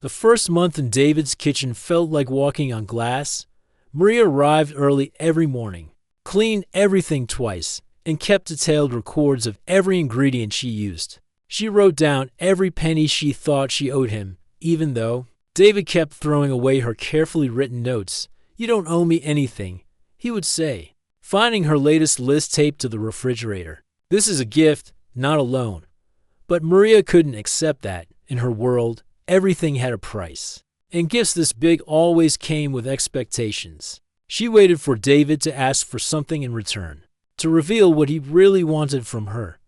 The first month in David's kitchen felt like walking on glass. Maria arrived early every morning, cleaned everything twice, and kept detailed records of every ingredient she used. She wrote down every penny she thought she owed him, even though David kept throwing away her carefully written notes. "You don't owe me anything," he would say, finding her latest list taped to the refrigerator. "This is a gift, not a loan." But Maria couldn't accept that. In her world, everything had a price. And gifts this big always came with expectations. She waited for David to ask for something in return, to reveal what he really wanted from her.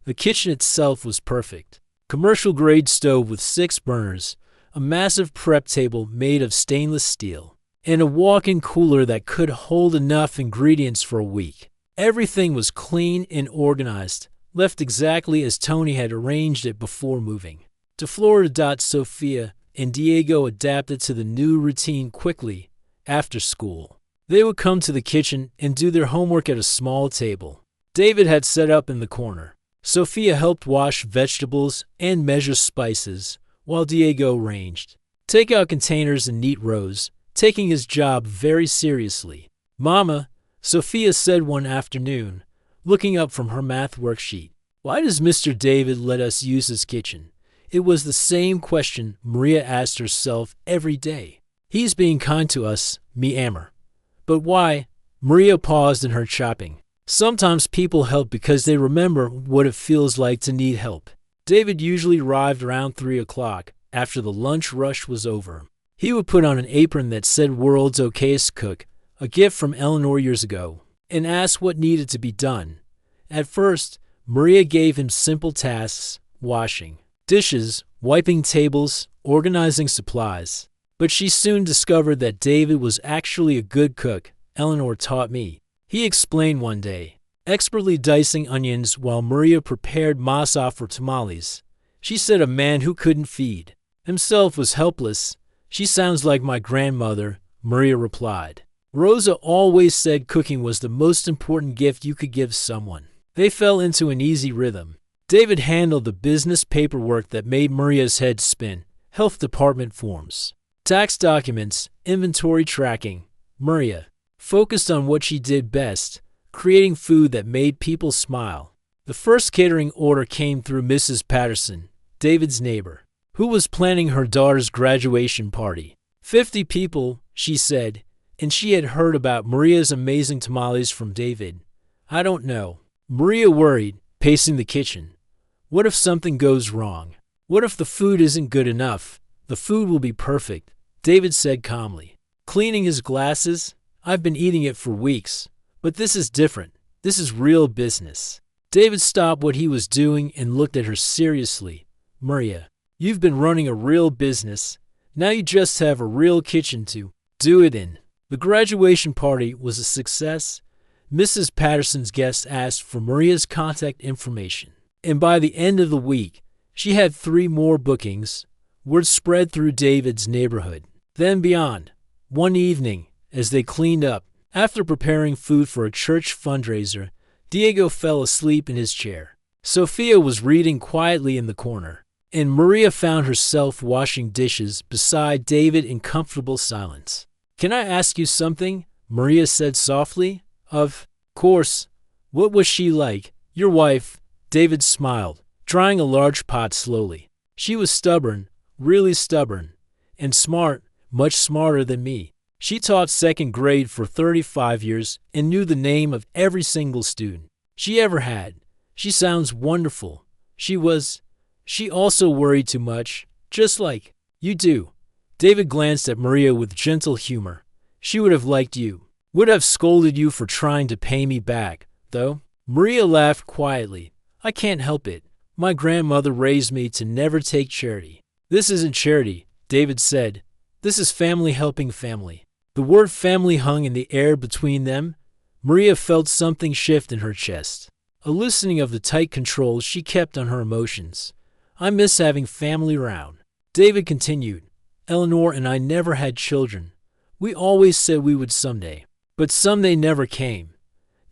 The kitchen itself was perfect. Commercial-grade stove with 6 burners, a massive prep table made of stainless steel, and a walk-in cooler that could hold enough ingredients for a week. Everything was clean and organized, left exactly as Tony had arranged it before moving to Florida. Sofia and Diego adapted to the new routine quickly. After school, they would come to the kitchen and do their homework at a small table David had set up in the corner. Sofia helped wash vegetables and measure spices, while Diego arranged takeout containers in neat rows, taking his job very seriously. "Mama," Sofia said one afternoon, looking up from her math worksheet, "why does Mr. David let us use his kitchen?" It was the same question Maria asked herself every day. "He's being kind to us, mi amor." But why? Maria paused in her chopping. Sometimes people help because they remember what it feels like to need help. David usually arrived around 3 o'clock, after the lunch rush was over. He would put on an apron that said "World's Okayest Cook," a gift from Eleanor years ago, and ask what needed to be done. At first, Maria gave him simple tasks: washing dishes, wiping tables, organizing supplies. But she soon discovered that David was actually a good cook. "Eleanor taught me," he explained one day, expertly dicing onions while Maria prepared masa for tamales. She said a man who couldn't feed himself was helpless. "She sounds like my grandmother," Maria replied. Rosa always said cooking was the most important gift you could give someone. They fell into an easy rhythm. David handled the business paperwork that made Maria's head spin: health department forms, tax documents, inventory tracking. Maria focused on what she did best: creating food that made people smile. The first catering order came through Mrs. Patterson, David's neighbor, who was planning her daughter's graduation party. 50 people, she said, and she had heard about Maria's amazing tamales from David. "I don't know." Maria worried, pacing the kitchen. "What if something goes wrong? What if the food isn't good enough?" "The food will be perfect," David said calmly. Cleaning his glasses, "I've been eating it for weeks. But this is different. This is real business." David stopped what he was doing and looked at her seriously. "Maria, you've been running a real business. Now you just have a real kitchen to do it in." The graduation party was a success. Mrs. Patterson's guests asked for Maria's contact information, and by the end of the week, she had 3 more bookings. Word spread through David's neighborhood, then beyond. One evening, as they cleaned up, after preparing food for a church fundraiser, Diego fell asleep in his chair. Sofia was reading quietly in the corner, and Maria found herself washing dishes beside David in comfortable silence. "Can I ask you something?" Maria said softly. "Of course." "What was she like, your wife?" David smiled, drying a large pot slowly. "She was stubborn, really stubborn, and smart, much smarter than me. She taught 2nd grade for 35 years and knew the name of every single student she ever had. She sounds wonderful. She also worried too much, just like you do." David glanced at Maria with gentle humor. "She would have liked you. Would have scolded you for trying to pay me back, though." Maria laughed quietly. "I can't help it. My grandmother raised me to never take charity." "This isn't charity," David said. "This is family helping family." The word family hung in the air between them. Maria felt something shift in her chest, a loosening of the tight control she kept on her emotions. "I miss having family around." David continued. "Eleanor and I never had children. We always said we would someday. But someday never came.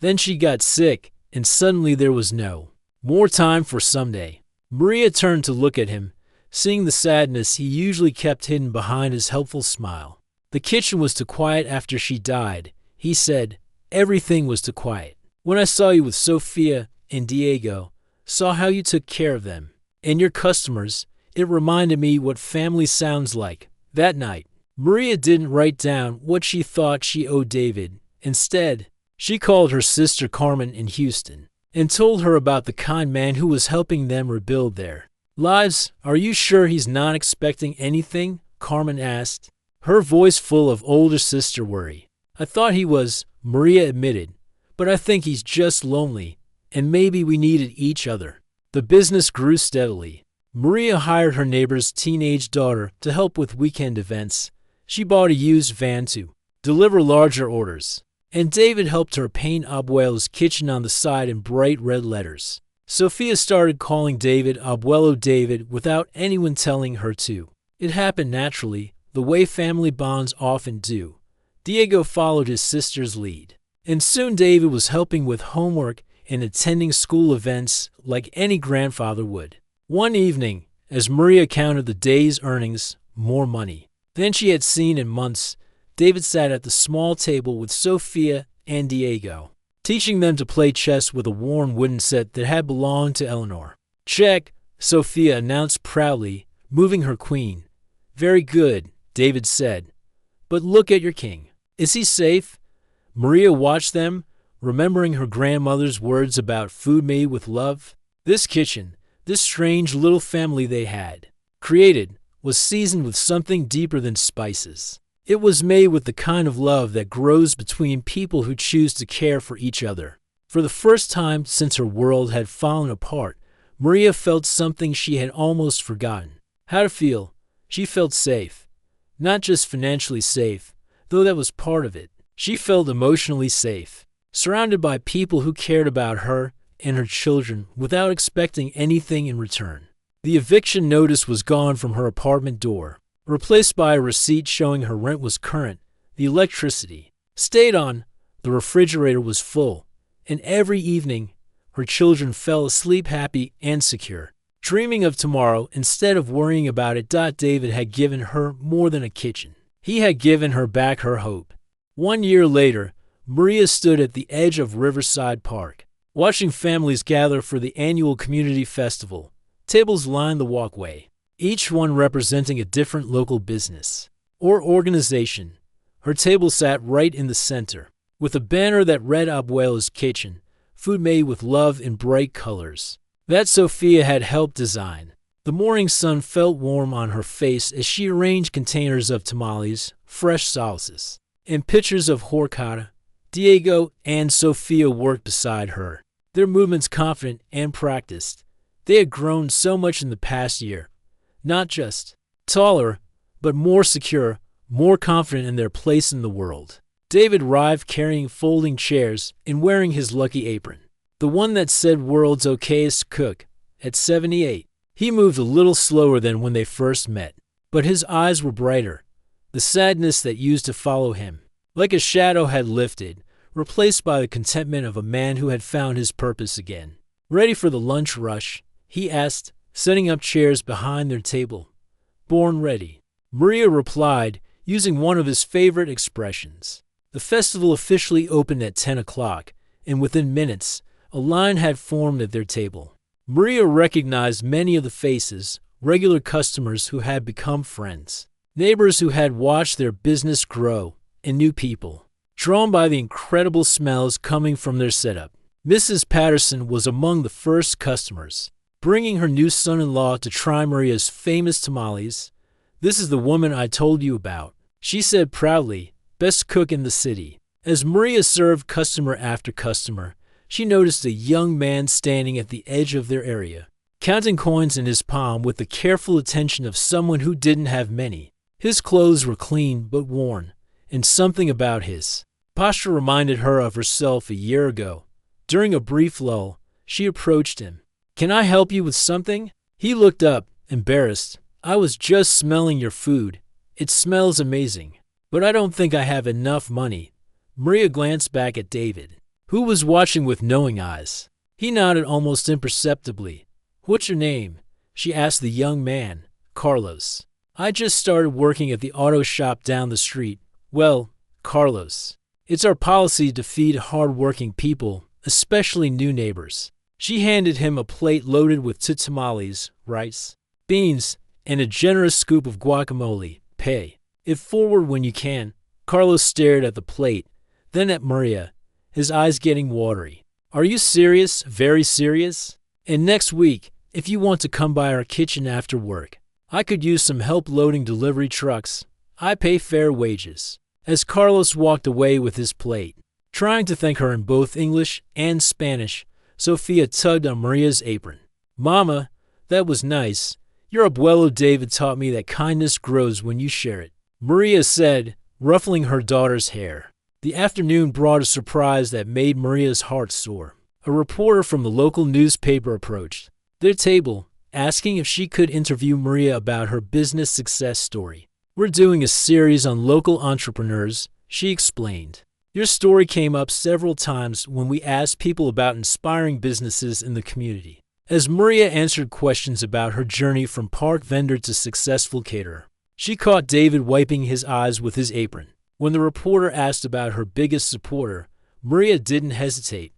Then she got sick, and suddenly there was no more time for someday." Maria turned to look at him, seeing the sadness he usually kept hidden behind his helpful smile. The kitchen was too quiet after she died, he said. Everything was too quiet. When I saw you with Sofia and Diego, saw how you took care of them and your customers, it reminded me what family sounds like. That night, Maria didn't write down what she thought she owed David. Instead, she called her sister Carmen in Houston and told her about the kind man who was helping them rebuild their lives. Are you sure he's not expecting anything? Carmen asked, her voice full of older sister worry. I thought he was, Maria admitted, but I think he's just lonely, and maybe we needed each other. The business grew steadily. Maria hired her neighbor's teenage daughter to help with weekend events. She bought a used van to deliver larger orders, and David helped her paint Abuelo's kitchen on the side in bright red letters. Sofia started calling David Abuelo David without anyone telling her to. It happened naturally, the way family bonds often do. Diego followed his sister's lead, and soon David was helping with homework and attending school events like any grandfather would. One evening, as Maria counted the day's earnings, more money than she had seen in months, David sat at the small table with Sofia and Diego, teaching them to play chess with a worn wooden set that had belonged to Eleanor. Check, Sofia announced proudly, moving her queen. Very good, David said. But look at your king. Is he safe? Maria watched them, remembering her grandmother's words about food made with love. This kitchen, this strange little family they had created, was seasoned with something deeper than spices. It was made with the kind of love that grows between people who choose to care for each other. For the first time since her world had fallen apart, Maria felt something she had almost forgotten. How to feel. She felt safe. Not just financially safe, though that was part of it. She felt emotionally safe, surrounded by people who cared about her and her children without expecting anything in return. The eviction notice was gone from her apartment door, replaced by a receipt showing her rent was current, the electricity stayed on, the refrigerator was full, and every evening her children fell asleep happy and secure, dreaming of tomorrow instead of worrying about it. David had given her more than a kitchen. He had given her back her hope. 1 year later, Maria stood at the edge of Riverside Park, watching families gather for the annual community festival. Tables lined the walkway, each one representing a different local business or organization. Her table sat right in the center, with a banner that read Abuelo's Kitchen, food made with love in bright colors that Sofia had helped design. The morning sun felt warm on her face as she arranged containers of tamales, fresh sauces, and pitchers of horchata. Diego and Sofia worked beside her, their movements confident and practiced. They had grown so much in the past year, not just taller, but more secure, more confident in their place in the world. David arrived carrying folding chairs and wearing his lucky apron, the one that said world's okayest cook. At 78, he moved a little slower than when they first met, but his eyes were brighter. The sadness that used to follow him, like a shadow, had lifted, replaced by the contentment of a man who had found his purpose again. Ready for the lunch rush? He asked, setting up chairs behind their table. Born ready, Maria replied, using one of his favorite expressions. The festival officially opened at 10 o'clock, and within minutes, a line had formed at their table. Maria recognized many of the faces, regular customers who had become friends, neighbors who had watched their business grow, and new people, drawn by the incredible smells coming from their setup. Mrs. Patterson was among the first customers, bringing her new son-in-law to try Maria's famous tamales. This is the woman I told you about, she said proudly, best cook in the city. As Maria served customer after customer, she noticed a young man standing at the edge of their area, counting coins in his palm with the careful attention of someone who didn't have many. His clothes were clean but worn, and something about his posture reminded her of herself a year ago. During a brief lull, she approached him. Can I help you with something? He looked up, embarrassed. I was just smelling your food. It smells amazing, but I don't think I have enough money. Maria glanced back at David, who was watching with knowing eyes. He nodded almost imperceptibly. What's your name? She asked the young man. Carlos. I just started working at the auto shop down the street. Well, Carlos, it's our policy to feed hard-working people, especially new neighbors. She handed him a plate loaded with two tamales, rice, beans, and a generous scoop of guacamole. Pay it forward when you can. Carlos stared at the plate, then at Maria, his eyes getting watery. Are you serious? Very serious? And next week, if you want to come by our kitchen after work, I could use some help loading delivery trucks. I pay fair wages. As Carlos walked away with his plate, trying to thank her in both English and Spanish, Sophia tugged on Maria's apron. Mama, that was nice. Your abuelo David taught me that kindness grows when you share it, Maria said, ruffling her daughter's hair. The afternoon brought a surprise that made Maria's heart soar. A reporter from the local newspaper approached their table, asking if she could interview Maria about her business success story. We're doing a series on local entrepreneurs, she explained. Your story came up several times when we asked people about inspiring businesses in the community. As Maria answered questions about her journey from park vendor to successful caterer, she caught David wiping his eyes with his apron. When the reporter asked about her biggest supporter, Maria didn't hesitate.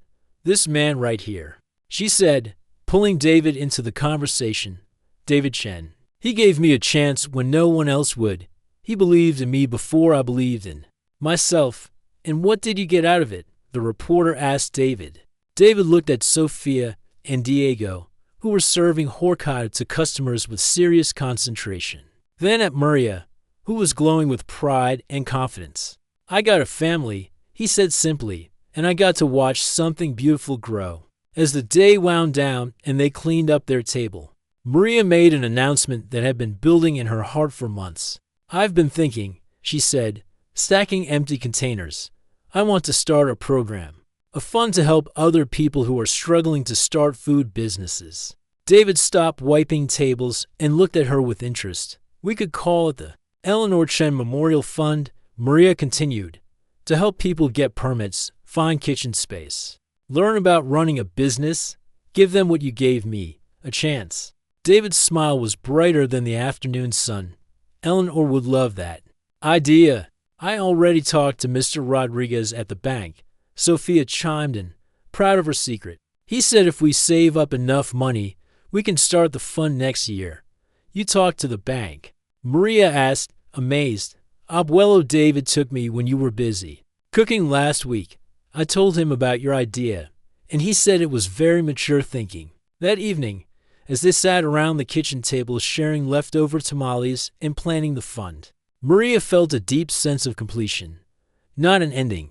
This man right here, she said, pulling David into the conversation. David Chen. He gave me a chance when no one else would. He believed in me before I believed in myself. And what did you get out of it? The reporter asked David. David looked at Sophia and Diego, who were serving horchata to customers with serious concentration. Then at Maria, who was glowing with pride and confidence. I got a family, he said simply, and I got to watch something beautiful grow. As the day wound down and they cleaned up their table, Maria made an announcement that had been building in her heart for months. I've been thinking, she said, stacking empty containers. I want to start a program, a fund to help other people who are struggling to start food businesses. David stopped wiping tables and looked at her with interest. We could call it the Eleanor Chen Memorial Fund, Maria continued, to help people get permits, find kitchen space, learn about running a business, give them what you gave me, a chance. David's smile was brighter than the afternoon sun. Eleanor would love that idea. I already talked to Mr. Rodriguez at the bank, Sophia chimed in, proud of her secret. He said if we save up enough money, we can start the fund next year. You talked to the bank? Maria asked, amazed. Abuelo David took me when you were busy cooking last week. I told him about your idea, and he said it was very mature thinking. That evening, as they sat around the kitchen table sharing leftover tamales and planning the fund, Maria felt a deep sense of completion. Not an ending,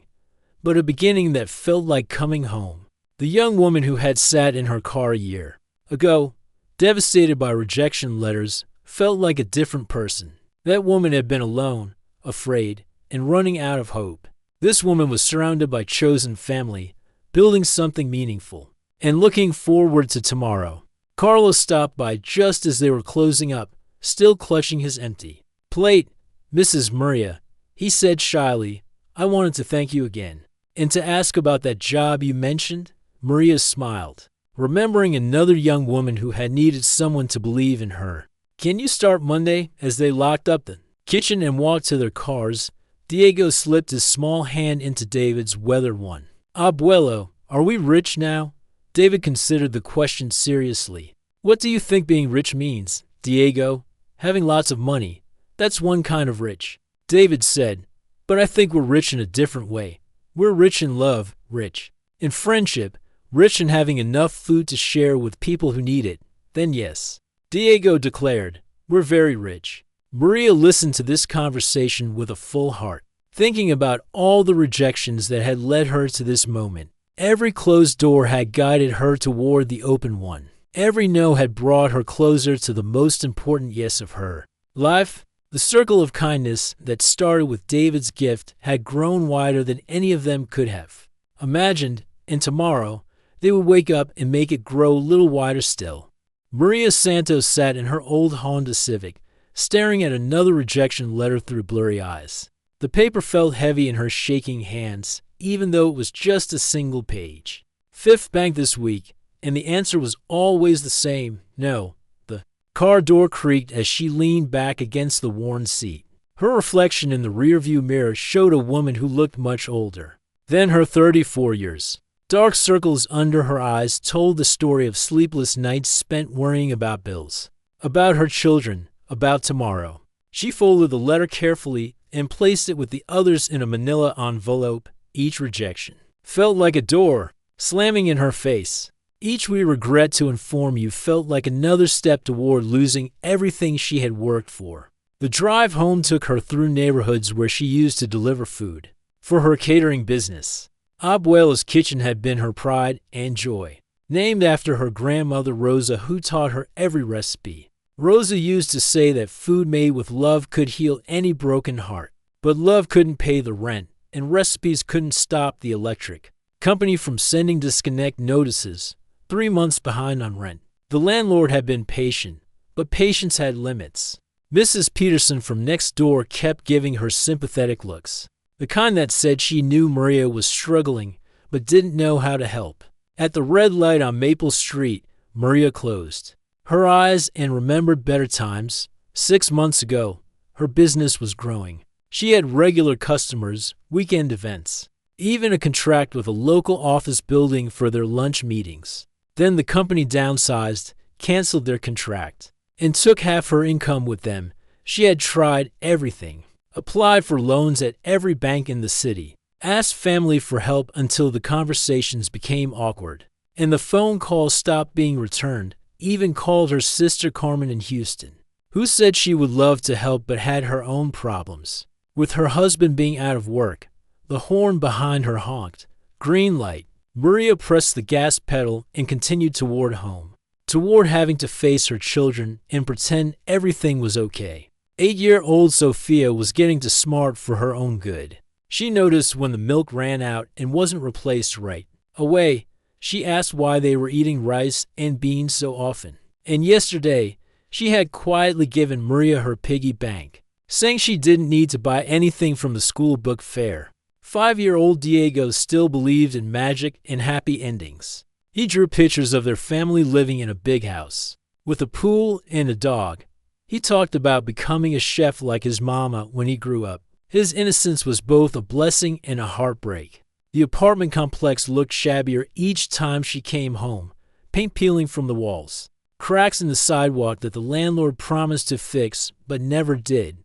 but a beginning that felt like coming home. The young woman who had sat in her car a year ago, devastated by rejection letters, felt like a different person. That woman had been alone, afraid, and running out of hope. This woman was surrounded by chosen family, building something meaningful, and looking forward to tomorrow. Carlos stopped by just as they were closing up, still clutching his empty plate. Mrs. Maria, he said shyly, I wanted to thank you again. And to ask about that job you mentioned? Maria smiled, remembering another young woman who had needed someone to believe in her. Can you start Monday? As they locked up the kitchen and walked to their cars, Diego slipped his small hand into David's weathered one. Abuelo, are we rich now? David considered the question seriously. What do you think being rich means, Diego? Having lots of money. That's one kind of rich, David said. But I think we're rich in a different way. We're rich in love, rich in friendship, rich in having enough food to share with people who need it. Then yes, Diego declared, we're very rich. Maria listened to this conversation with a full heart, thinking about all the rejections that had led her to this moment. Every closed door had guided her toward the open one. Every no had brought her closer to the most important yes of her life. The circle of kindness that started with David's gift had grown wider than any of them could have imagined, and tomorrow they would wake up and make it grow a little wider still. Maria Santos sat in her old Honda Civic, staring at another rejection letter through blurry eyes. The paper felt heavy in her shaking hands, even though it was just a single page. Fifth Bank this week, and the answer was always the same, no. The Car door creaked as she leaned back against the worn seat. Her reflection in the rearview mirror showed a woman who looked much older than her 34 years. Dark circles under her eyes told the story of sleepless nights spent worrying about bills, about her children, about tomorrow. She folded the letter carefully and placed it with the others in a manila envelope. Each rejection felt like a door slamming in her face. Each we regret to inform you felt like another step toward losing everything she had worked for. The drive home took her through neighborhoods where she used to deliver food for her catering business. Abuela's kitchen had been her pride and joy, named after her grandmother Rosa, who taught her every recipe. Rosa used to say that food made with love could heal any broken heart, but love couldn't pay the rent, and recipes couldn't stop the electric company from sending disconnect notices 3 months behind on rent. The landlord had been patient, but patience had limits. Mrs. Peterson from next door kept giving her sympathetic looks, the kind that said she knew Maria was struggling but didn't know how to help. At the red light on Maple Street, Maria closed her eyes and remembered better times. 6 months ago, her business was growing. She had regular customers, weekend events, even a contract with a local office building for their lunch meetings. Then the company downsized, canceled their contract, and took half her income with them. She had tried everything, applied for loans at every bank in the city, asked family for help until the conversations became awkward, and the phone calls stopped being returned, even called her sister Carmen in Houston, who said she would love to help but had her own problems. With her husband being out of work, the horn behind her honked. Green light. Maria pressed the gas pedal and continued toward home, toward having to face her children and pretend everything was okay. 8-year-old Sophia was getting too smart for her own good. She noticed when the milk ran out and wasn't replaced right away. She asked why they were eating rice and beans so often. And yesterday, she had quietly given Maria her piggy bank, saying she didn't need to buy anything from the school book fair. 5-year-old Diego still believed in magic and happy endings. He drew pictures of their family living in a big house, with a pool and a dog. He talked about becoming a chef like his mama when he grew up. His innocence was both a blessing and a heartbreak. The apartment complex looked shabbier each time she came home, paint peeling from the walls, cracks in the sidewalk that the landlord promised to fix but never did.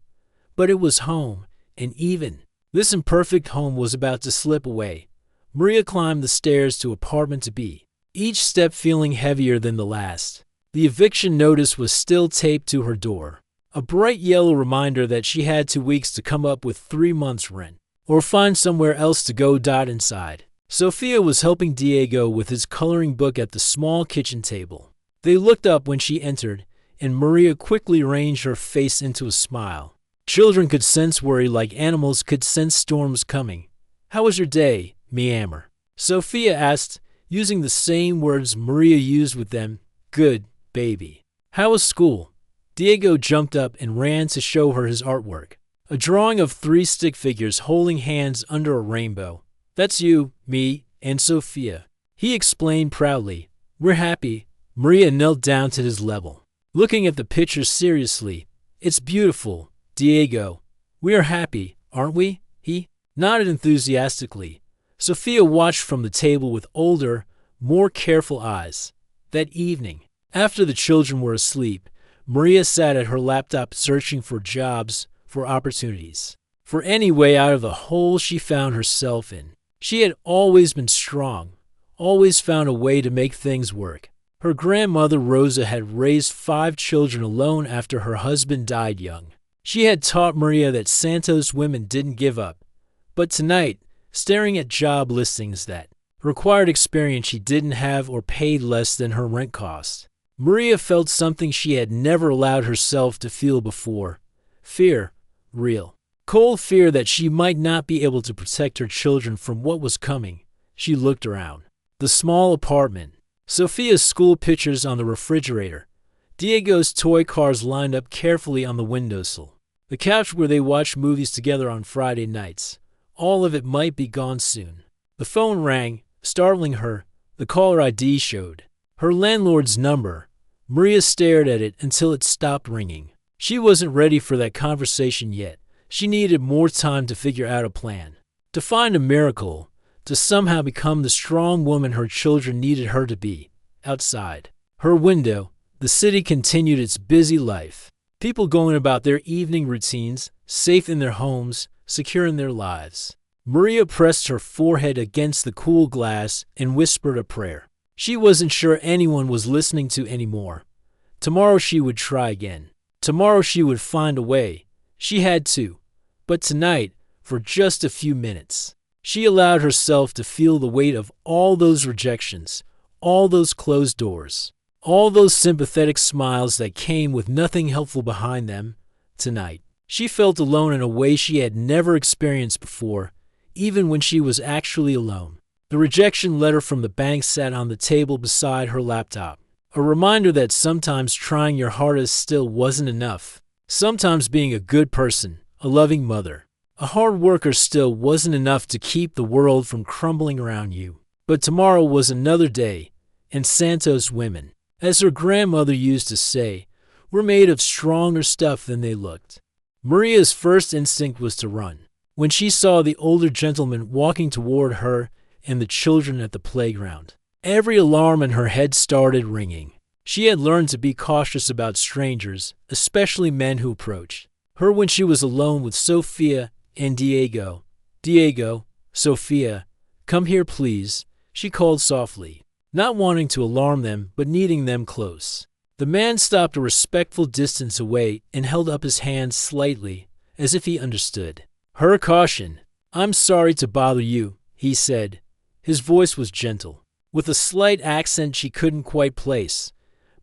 But it was home, and even this imperfect home was about to slip away. Maria climbed the stairs to apartment to B, each step feeling heavier than the last. The eviction notice was still taped to her door, a bright yellow reminder that she had 2 weeks to come up with 3 months' rent, or find somewhere else to go. Inside, Sophia was helping Diego with his coloring book at the small kitchen table. They looked up when she entered, and Maria quickly arranged her face into a smile. Children could sense worry like animals could sense storms coming. "How was your day, mi amor?" Sophia asked, using the same words Maria used with them. "Good, baby." "How was school?" Diego jumped up and ran to show her his artwork, a drawing of 3 stick figures holding hands under a rainbow. "That's you, me, and Sophia," he explained proudly. "We're happy." Maria knelt down to his level, looking at the picture seriously. "It's beautiful, Diego. We are happy, aren't we?" He nodded enthusiastically. Sophia watched from the table with older, more careful eyes. That evening, after the children were asleep, Maria sat at her laptop searching for jobs, for opportunities, for any way out of the hole she found herself in. She had always been strong, always found a way to make things work. Her grandmother Rosa had raised 5 children alone after her husband died young. She had taught Maria that Santos women didn't give up. But tonight, staring at job listings that required experience she didn't have or paid less than her rent cost, Maria felt something she had never allowed herself to feel before. Fear. Real. Cold fear that she might not be able to protect her children from what was coming. She looked around. The small apartment. Sophia's school pictures on the refrigerator. Diego's toy cars lined up carefully on the windowsill. The couch where they watched movies together on Friday nights. All of it might be gone soon. The phone rang, startling her. The caller ID showed her landlord's number. Maria stared at it until it stopped ringing. She wasn't ready for that conversation yet. She needed more time to figure out a plan, to find a miracle, to somehow become the strong woman her children needed her to be. Outside her window, the city continued its busy life. People going about their evening routines, safe in their homes, secure in their lives. Maria pressed her forehead against the cool glass and whispered a prayer. She wasn't sure anyone was listening to anymore. Tomorrow she would try again. Tomorrow she would find a way. She had to. But tonight, for just a few minutes, she allowed herself to feel the weight of all those rejections, all those closed doors, all those sympathetic smiles that came with nothing helpful behind them. Tonight, she felt alone in a way she had never experienced before, even when she was actually alone. The rejection letter from the bank sat on the table beside her laptop, a reminder that sometimes trying your hardest still wasn't enough. Sometimes being a good person, a loving mother, a hard worker still wasn't enough to keep the world from crumbling around you. But tomorrow was another day, and Santos women, as her grandmother used to say, were made of stronger stuff than they looked. Maria's first instinct was to run. When she saw the older gentleman walking toward her and the children at the playground, every alarm in her head started ringing. She had learned to be cautious about strangers, especially men who approached her when she was alone with Sophia and Diego. "Diego, Sophia, come here please," she called softly, not wanting to alarm them but needing them close. The man stopped a respectful distance away and held up his hand slightly, as if he understood her caution. "I'm sorry to bother you," he said. His voice was gentle, with a slight accent she couldn't quite place.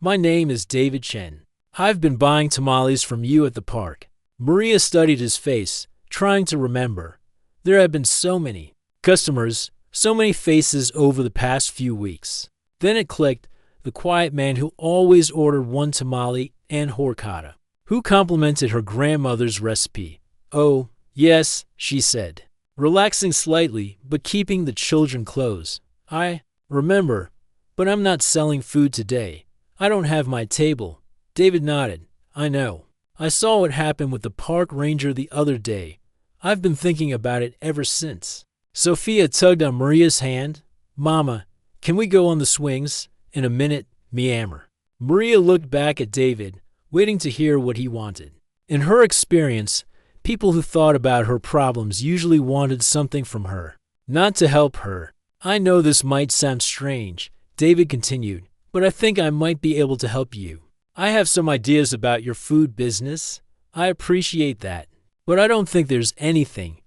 "My name is David Chen. I've been buying tamales from you at the park." Maria studied his face, trying to remember. There had been so many customers, so many faces over the past few weeks. Then it clicked, the quiet man who always ordered one tamale and horchata, who complimented her grandmother's recipe. "Oh, yes," she said, relaxing slightly but keeping the children close. "I remember, but I'm not selling food today. I don't have my table." David nodded. "I know. I saw what happened with the park ranger the other day. I've been thinking about it ever since." Sophia tugged on Maria's hand. "Mama, can we go on the swings?" "In a minute, me ammer." Maria looked back at David, waiting to hear what he wanted. In her experience, people who thought about her problems usually wanted something from her, not to help her. "I know this might sound strange," David continued, "but I think I might be able to help you. I have some ideas about your food business. I appreciate that. But I don't think there's anything.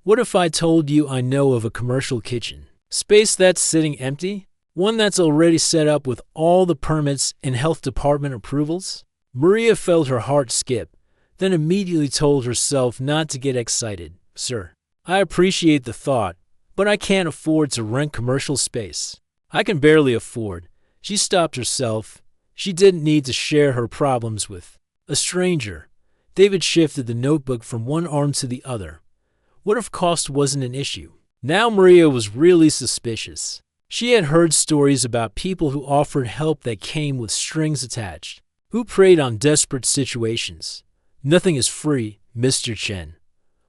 What if I told you I know of a commercial kitchen? Space that's sitting empty? One that's already set up with all the permits and health department approvals?" Maria felt her heart skip, then immediately told herself not to get excited. "Sir, I appreciate the thought, but I can't afford to rent commercial space. I can barely afford." She stopped herself. She didn't need to share her problems with a stranger. David shifted the notebook from one arm to the other. What if cost wasn't an issue? Now Maria was really suspicious. She had heard stories about people who offered help that came with strings attached, who preyed on desperate situations. "Nothing is free, Mr. Chen.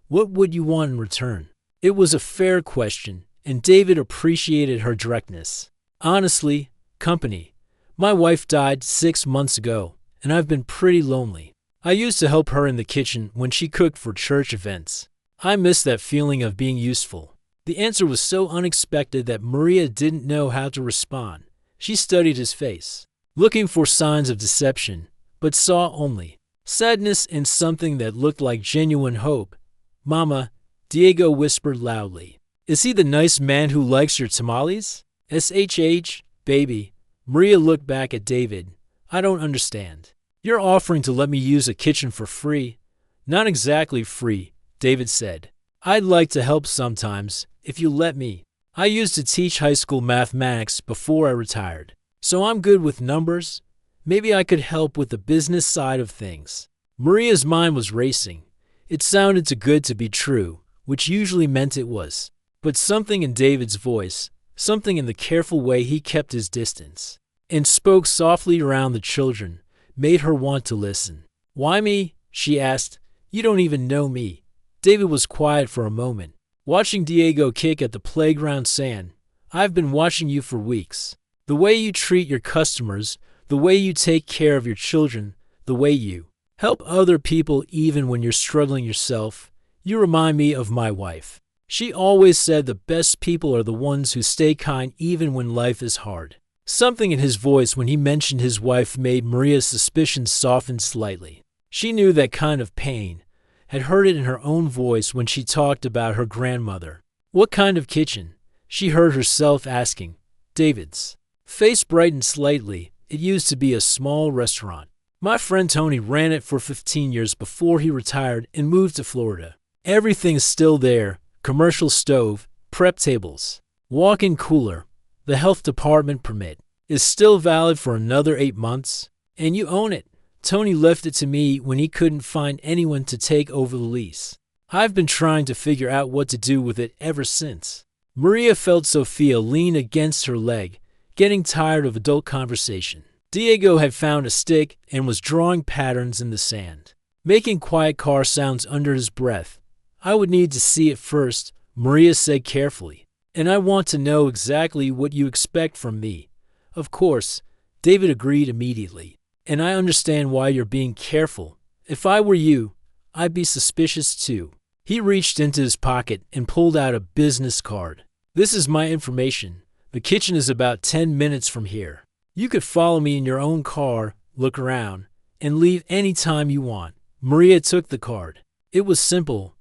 What would you want in return?" It was a fair question, and David appreciated her directness. "Honestly, company. My wife died 6 months ago, and I've been pretty lonely. I used to help her in the kitchen when she cooked for church events. I miss that feeling of being useful." The answer was so unexpected that Maria didn't know how to respond. She studied his face, looking for signs of deception, but saw only sadness and something that looked like genuine hope. "Mama," Diego whispered loudly. "Is he the nice man who likes your tamales?" "SHH, baby." Maria looked back at David. "I don't understand. You're offering to let me use a kitchen for free?" "Not exactly free," David said. "I'd like to help sometimes, if you let me. I used to teach high school mathematics before I retired, so I'm good with numbers. Maybe I could help with the business side of things." Maria's mind was racing. It sounded too good to be true, which usually meant it was. But something in David's voice, something in the careful way he kept his distance, and spoke softly around the children, made her want to listen. "Why me?" she asked. "You don't even know me." David was quiet for a moment, watching Diego kick at the playground sand. "I've been watching you for weeks. The way you treat your customers, the way you take care of your children, the way you help other people even when you're struggling yourself. You remind me of my wife. She always said the best people are the ones who stay kind even when life is hard." Something in his voice when he mentioned his wife made Maria's suspicions soften slightly. She knew that kind of pain, had heard it in her own voice when she talked about her grandmother. "What kind of kitchen?" she heard herself asking. David's face brightened slightly. "It used to be a small restaurant. My friend Tony ran it for 15 years before he retired and moved to Florida. Everything's still there: commercial stove, prep tables, walk-in cooler. The health department permit is still valid for another 8 months, and you own it. Tony left it to me when he couldn't find anyone to take over the lease. I've been trying to figure out what to do with it ever since." Maria felt Sophia lean against her leg, getting tired of adult conversation. Diego had found a stick and was drawing patterns in the sand, making quiet car sounds under his breath. "I would need to see it first," Maria said carefully. "And I want to know exactly what you expect from me." "Of course," David agreed immediately. "And I understand why you're being careful. If I were you, I'd be suspicious too." He reached into his pocket and pulled out a business card. "This is my information. The kitchen is about 10 minutes from here. You could follow me in your own car, look around, and leave any time you want." Maria took the card. It was simple,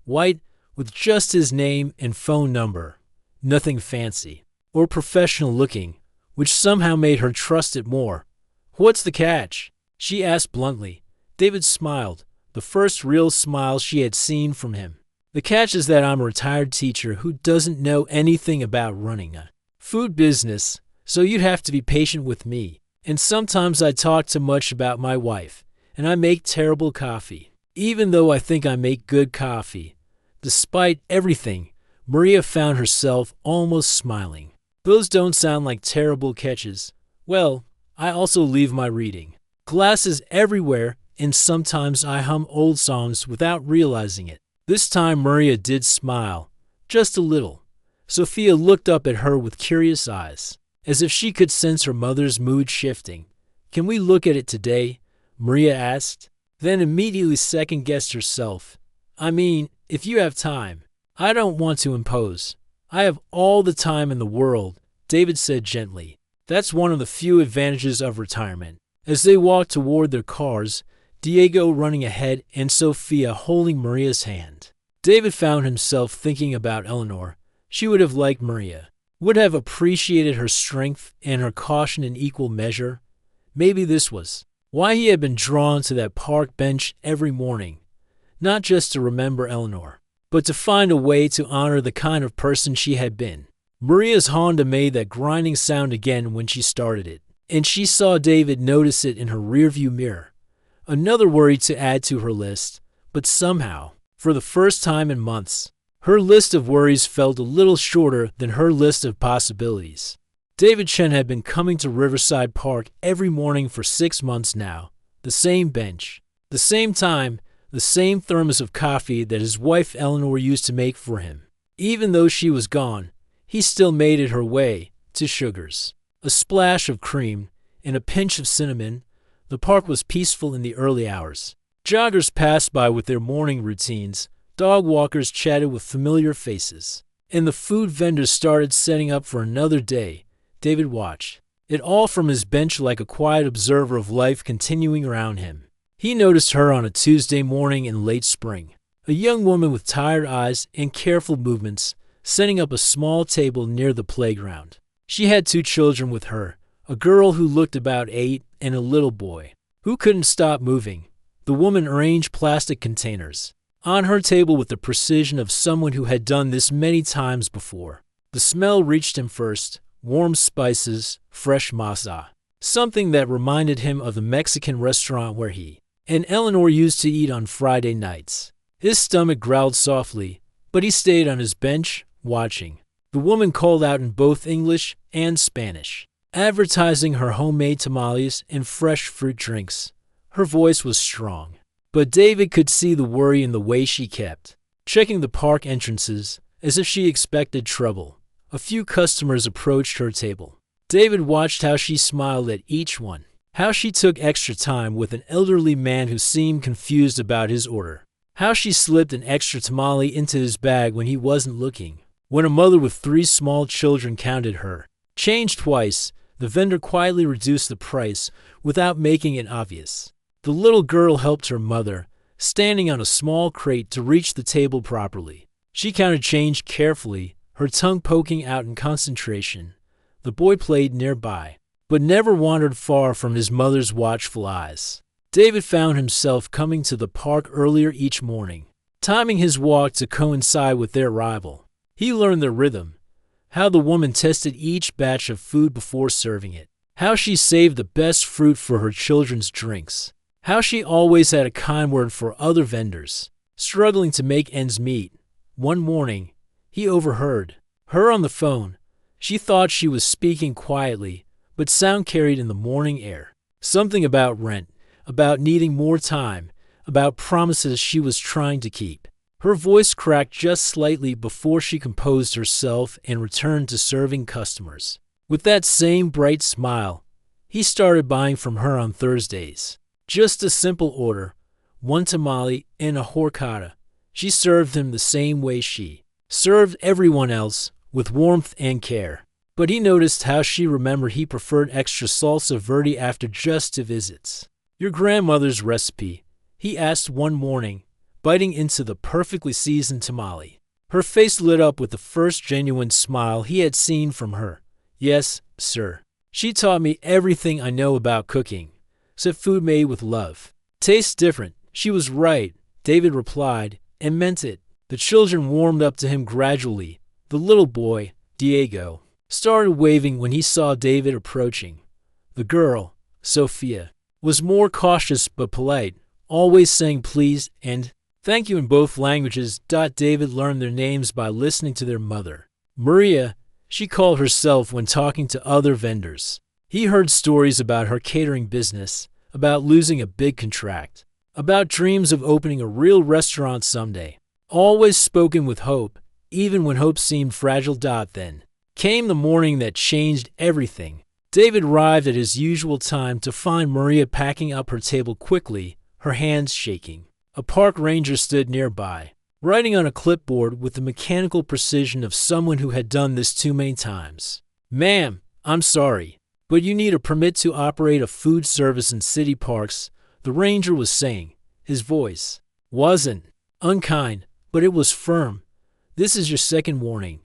white, with just his name and phone number. Nothing fancy or professional looking, which somehow made her trust it more. "What's the catch?" she asked bluntly. David smiled, the first real smile she had seen from him. "The catch is that I'm a retired teacher who doesn't know anything about running a food business, so you'd have to be patient with me. And sometimes I talk too much about my wife, and I make terrible coffee. Even though I think I make good coffee." Despite everything, Maria found herself almost smiling. "Those don't sound like terrible catches. Well, I also leave my reading glasses everywhere, and sometimes I hum old songs without realizing it." This time Maria did smile, just a little. Sophia looked up at her with curious eyes, as if she could sense her mother's mood shifting. "Can we look at it today?" Maria asked, then immediately second-guessed herself. "I mean, if you have time. I don't want to impose." "I have all the time in the world," David said gently. "That's one of the few advantages of retirement." As they walked toward their cars, Diego running ahead and Sophia holding Maria's hand, David found himself thinking about Eleanor. She would have liked Maria, would have appreciated her strength and her caution in equal measure. Maybe this was why he had been drawn to that park bench every morning, not just to remember Eleanor, but to find a way to honor the kind of person she had been. Maria's Honda made that grinding sound again when she started it, and she saw David notice it in her rearview mirror. Another worry to add to her list, but somehow, for the first time in months, her list of worries felt a little shorter than her list of possibilities. David Chen had been coming to Riverside Park every morning for 6 months now. The same bench, the same time, the same thermos of coffee that his wife Eleanor used to make for him. Even though she was gone, he still made it her way to sugars, a splash of cream, and a pinch of cinnamon. The park was peaceful in the early hours. Joggers passed by with their morning routines, dog walkers chatted with familiar faces, and the food vendors started setting up for another day. David watched it all from his bench like a quiet observer of life continuing around him. He noticed her on a Tuesday morning in late spring, a young woman with tired eyes and careful movements, setting up a small table near the playground. She had 2 children with her, a girl who looked about 8 and a little boy who couldn't stop moving. The woman arranged plastic containers on her table with the precision of someone who had done this many times before. The smell reached him first, warm spices, fresh masa, something that reminded him of the Mexican restaurant where he and Eleanor used to eat on Friday nights. His stomach growled softly, but he stayed on his bench, watching. The woman called out in both English and Spanish, advertising her homemade tamales and fresh fruit drinks. Her voice was strong, but David could see the worry in the way she kept checking the park entrances as if she expected trouble. A few customers approached her table. David watched how she smiled at each one, how she took extra time with an elderly man who seemed confused about his order, how she slipped an extra tamale into his bag when he wasn't looking. When a mother with 3 small children counted her change twice, the vendor quietly reduced the price without making it obvious. The little girl helped her mother, standing on a small crate to reach the table properly. She counted change carefully, her tongue poking out in concentration. The boy played nearby, but never wandered far from his mother's watchful eyes. David found himself coming to the park earlier each morning, timing his walk to coincide with their arrival. He learned their rhythm, how the woman tested each batch of food before serving it, how she saved the best fruit for her children's drinks, how she always had a kind word for other vendors, struggling to make ends meet. One morning, he overheard her on the phone. She thought she was speaking quietly, but sound carried in the morning air. Something about rent, about needing more time, about promises she was trying to keep. Her voice cracked just slightly before she composed herself and returned to serving customers. With that same bright smile, he started buying from her on Thursdays. Just a simple order, 1 tamale and a horchata. She served him the same way she served everyone else, with warmth and care. But he noticed how she remembered he preferred extra salsa verde after just 2 visits. "Your grandmother's recipe?" he asked one morning, biting into the perfectly seasoned tamale. Her face lit up with the first genuine smile he had seen from her. "Yes, sir. She taught me everything I know about cooking," said food made with love. "Tastes different." She was right, David replied, and meant it. The children warmed up to him gradually. The little boy, Diego, started waving when he saw David approaching. The girl, Sophia, was more cautious but polite, always saying please and thank you in both languages. David learned their names by listening to their mother. Maria, she called herself when talking to other vendors. He heard stories about her catering business, about losing a big contract, about dreams of opening a real restaurant someday. Always spoken with hope, even when hope seemed fragile. Then came the morning that changed everything. David arrived at his usual time to find Maria packing up her table quickly, her hands shaking. A park ranger stood nearby, writing on a clipboard with the mechanical precision of someone who had done this too many times. "Ma'am, I'm sorry, but you need a permit to operate a food service in city parks," the ranger was saying. His voice wasn't unkind, but it was firm. "This is your second warning."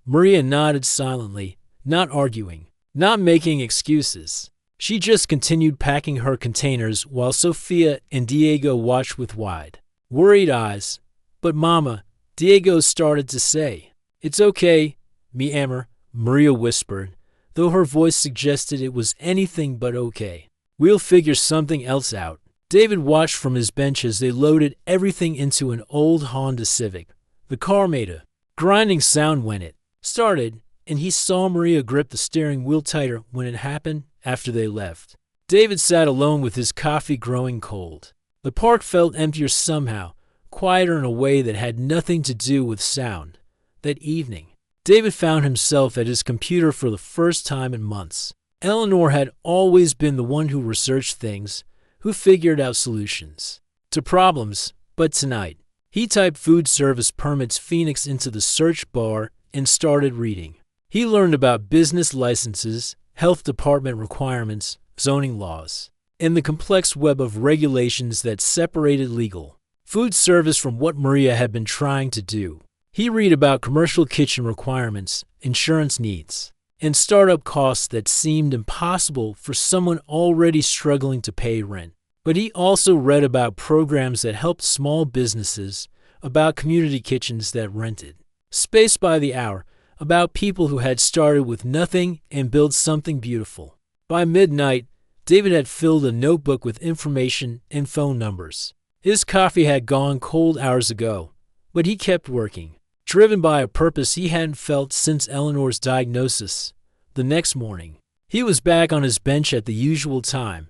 Maria nodded silently, not arguing, not making excuses. She just continued packing her containers while Sophia and Diego watched with wide, worried eyes. "But Mama," Diego started to say. "It's okay, mi amor," Maria whispered, though her voice suggested it was anything but okay. "We'll figure something else out." David watched from his bench as they loaded everything into an old Honda Civic. The car made a grinding sound when it started, and he saw Maria grip the steering wheel tighter when it happened after they left. David sat alone with his coffee growing cold. The park felt emptier somehow, quieter in a way that had nothing to do with sound. That evening, David found himself at his computer for the first time in months. Eleanor had always been the one who researched things, who figured out solutions to problems, but tonight, he typed food service permits Phoenix into the search bar and started reading. He learned about business licenses, health department requirements, zoning laws, and the complex web of regulations that separated legal food service from what Maria had been trying to do. He read about commercial kitchen requirements, insurance needs, and startup costs that seemed impossible for someone already struggling to pay rent. But he also read about programs that helped small businesses, about community kitchens that rented space by the hour, about people who had started with nothing and built something beautiful. By midnight, David had filled a notebook with information and phone numbers. His coffee had gone cold hours ago, but he kept working, driven by a purpose he hadn't felt since Eleanor's diagnosis. The next morning, He was back on his bench at the usual time,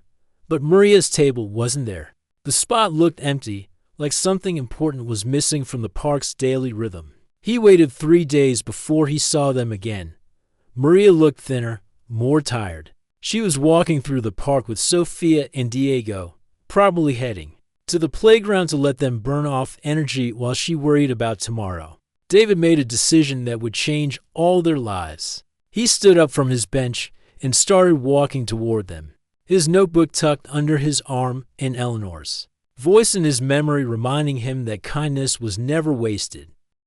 but Maria's table wasn't there. The spot looked empty, like something important was missing from the park's daily rhythm. He waited 3 days before he saw them again. Maria looked thinner, more tired. She was walking through the park with Sofia and Diego, probably heading to the playground to let them burn off energy while she worried about tomorrow. David made a decision that would change all their lives. He stood up from his bench and started walking toward them, his notebook tucked under his arm and Eleanor's voice in his memory reminding him that kindness was never wasted.